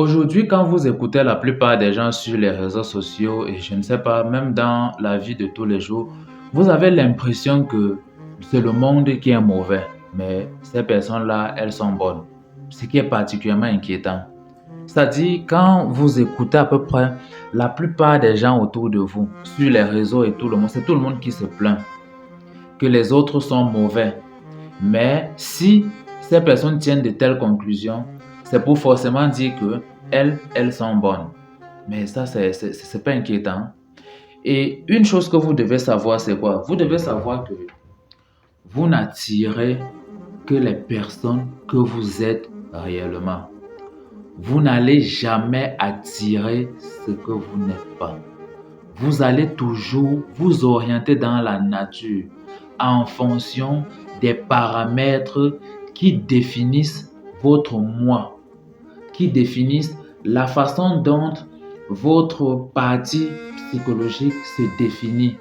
Aujourd'hui, quand vous écoutez la plupart des gens sur les réseaux sociaux et je ne sais pas, même dans la vie de tous les jours, vous avez l'impression que c'est le monde qui est mauvais, mais ces personnes-là, elles sont bonnes. Ce qui est particulièrement inquiétant. C'est-à-dire, quand vous écoutez à peu près la plupart des gens autour de vous, sur les réseaux et tout le monde, c'est tout le monde qui se plaint que les autres sont mauvais. Mais si ces personnes tiennent de telles conclusions, c'est pour forcément dire que elles sont bonnes. Mais ça, c'est pas inquiétant. Et une chose que vous devez savoir, c'est quoi? Vous devez savoir que vous n'attirez que les personnes que vous êtes réellement. Vous n'allez jamais attirer ce que vous n'êtes pas. Vous allez toujours vous orienter dans la nature en fonction des paramètres qui définissent votre moi, qui définissent la façon dont votre partie psychologique se définit.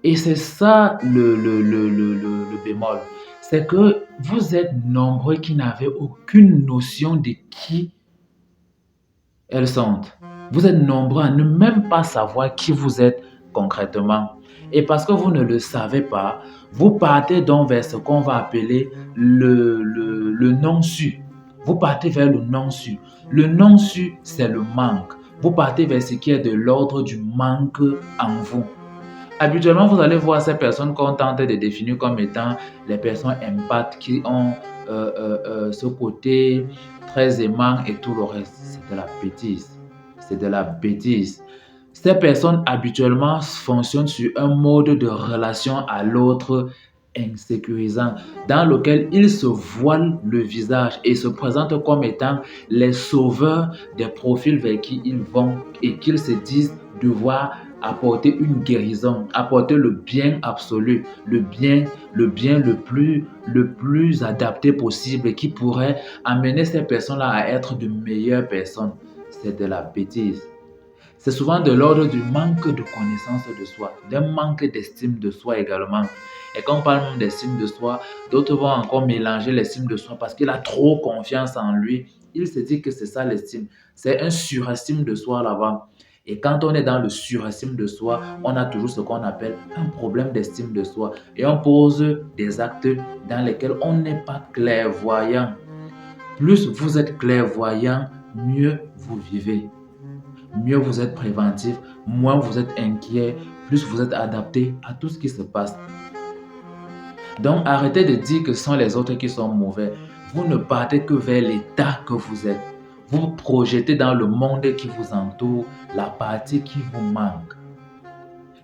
Et c'est ça le bémol. C'est que vous êtes nombreux qui n'avaient aucune notion de qui elles sont. Vous êtes nombreux à ne même pas savoir qui vous êtes concrètement. Et parce que vous ne le savez pas, vous partez donc vers ce qu'on va appeler le non-su. Vous partez vers le non-su. Le non-su, c'est le manque. Vous partez vers ce qui est de l'ordre du manque en vous. Habituellement, vous allez voir ces personnes qu'on tente de définir comme étant les personnes empathes qui ont ce côté très aimant et tout le reste. C'est de la bêtise. C'est de la bêtise. Ces personnes habituellement fonctionnent sur un mode de relation à l'autre insécurisant, dans lequel ils se voilent le visage et se présentent comme étant les sauveurs des profils vers qui ils vont et qu'ils se disent devoir apporter une guérison, apporter le bien absolu, le plus adapté possible qui pourrait amener ces personnes-là à être de meilleures personnes. C'est de la bêtise. C'est souvent de l'ordre du manque de connaissance de soi, d'un manque d'estime de soi également. Et quand on parle même d'estime de soi, d'autres vont encore mélanger l'estime de soi parce qu'il a trop confiance en lui. Il se dit que c'est ça l'estime. C'est un surestime de soi là-bas. Et quand on est dans le surestime de soi, on a toujours ce qu'on appelle un problème d'estime de soi. Et on pose des actes dans lesquels on n'est pas clairvoyant. Plus vous êtes clairvoyant, mieux vous vivez. Mieux vous êtes préventif, moins vous êtes inquiet, plus vous êtes adapté à tout ce qui se passe. Donc arrêtez de dire que ce sont les autres qui sont mauvais. Vous ne partez que vers l'état que vous êtes. Vous projetez dans le monde qui vous entoure la partie qui vous manque.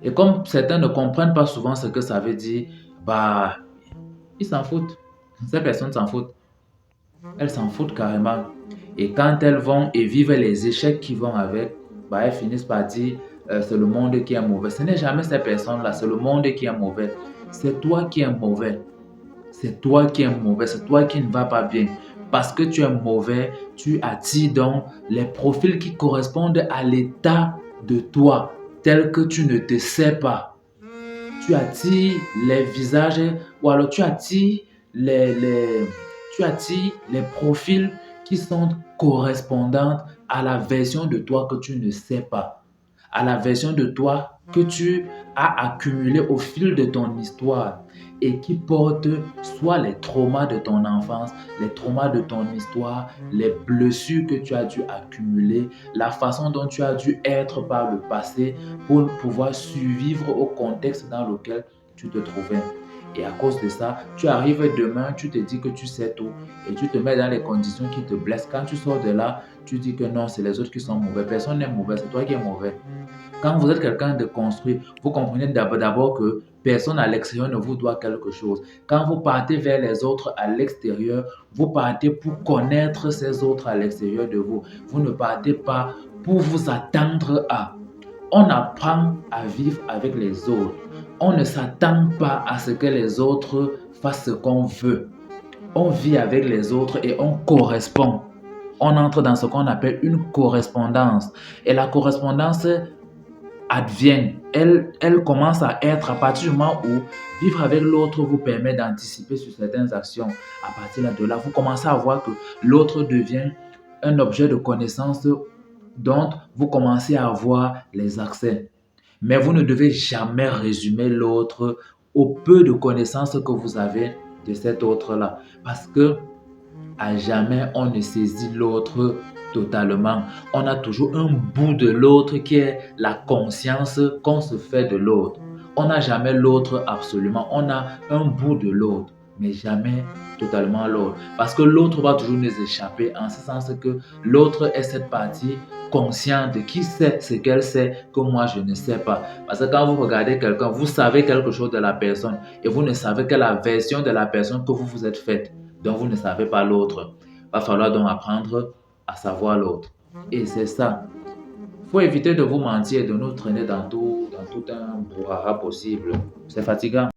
Et comme certains ne comprennent pas souvent ce que ça veut dire, ils s'en foutent. Ces personnes s'en foutent. Elles s'en foutent carrément. Et quand elles vont et vivent les échecs qui vont avec, elles finissent par dire c'est le monde qui est mauvais. Ce n'est jamais ces personnes-là, c'est le monde qui est mauvais. C'est toi qui es mauvais. C'est toi qui es mauvais, c'est toi qui ne vas pas bien. Parce que tu es mauvais, tu attires donc les profils qui correspondent à l'état de toi, tel que tu ne te sais pas. Tu attires les visages ou alors tu attires les profils qui sont correspondantes à la version de toi que tu ne sais pas, à la version de toi que tu as accumulée au fil de ton histoire et qui porte soit les traumas de ton enfance, les traumas de ton histoire, les blessures que tu as dû accumuler, la façon dont tu as dû être par le passé pour pouvoir survivre au contexte dans lequel tu te trouvais. Et à cause de ça, tu arrives demain, tu te dis que tu sais tout et tu te mets dans les conditions qui te blessent. Quand tu sors de là, tu dis que non, c'est les autres qui sont mauvais. Personne n'est mauvais, c'est toi qui es mauvais. Quand vous êtes quelqu'un de construit, vous comprenez d'abord que personne à l'extérieur ne vous doit quelque chose. Quand vous partez vers les autres à l'extérieur, vous partez pour connaître ces autres à l'extérieur de vous. Vous ne partez pas pour vous attendre à. On apprend à vivre avec les autres. On ne s'attend pas à ce que les autres fassent ce qu'on veut. On vit avec les autres et on correspond. On entre dans ce qu'on appelle une correspondance. Et la correspondance advient. Elle commence à être à partir du moment où vivre avec l'autre vous permet d'anticiper sur certaines actions. À partir de là, vous commencez à voir que l'autre devient un objet de connaissance dont vous commencez à avoir les accès. Mais vous ne devez jamais résumer l'autre au peu de connaissances que vous avez de cet autre-là. Parce que à jamais on ne saisit l'autre totalement. On a toujours un bout de l'autre qui est la conscience qu'on se fait de l'autre. On n'a jamais l'autre absolument. On a un bout de l'autre, mais jamais totalement l'autre. Parce que l'autre va toujours nous échapper en ce sens que l'autre est cette partie consciente qui sait ce qu'elle sait que moi je ne sais pas. Parce que quand vous regardez quelqu'un, vous savez quelque chose de la personne et vous ne savez que la version de la personne que vous vous êtes faite. Donc vous ne savez pas l'autre. Il va falloir donc apprendre à savoir l'autre. Et c'est ça. Il faut éviter de vous mentir et de nous traîner dans tout un brouhaha possible. C'est fatigant.